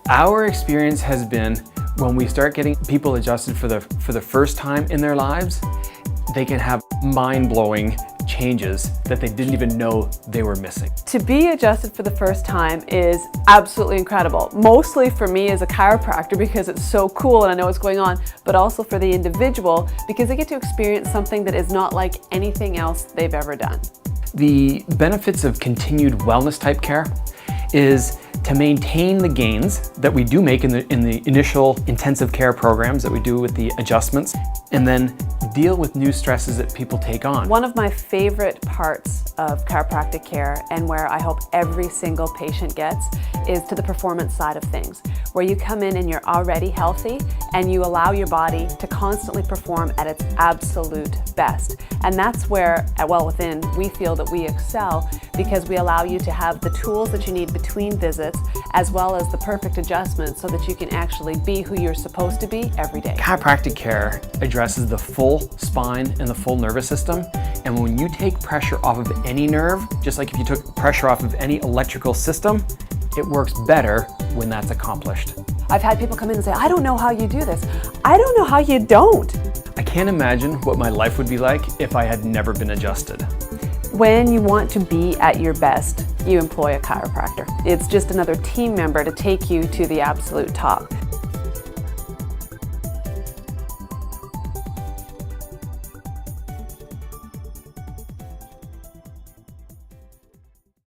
Our experience has been when we start getting people adjusted for the first time in their lives, they can have mind-blowing changes that they didn't even know they were missing. To be adjusted for the first time is absolutely incredible. Mostly for me as a chiropractor because it's so cool and I know what's going on, but also for the individual because they get to experience something that is not like anything else they've ever done. The benefits of continued wellness type care is to maintain the gains that we do make in the initial intensive care programs that we do with the adjustments, and then deal with new stresses that people take on. One of my favorite parts of chiropractic care, and where I hope every single patient gets, is to the performance side of things, where you come in and you're already healthy and you allow your body to constantly perform at its absolute best. And that's where at Well Within we feel that we excel, because we allow you to have the tools that you need between visits as well as the perfect adjustments so that you can actually be who you're supposed to be every day. Chiropractic care addresses the full spine and the full nervous system, and when you take pressure off of any nerve, just like if you took pressure off of any electrical system, it works better when that's accomplished. I've had people come in and say, I don't know how you do this. I don't know how you don't. I can't imagine what my life would be like if I had never been adjusted. When you want to be at your best, you employ a chiropractor. It's just another team member to take you to the absolute top.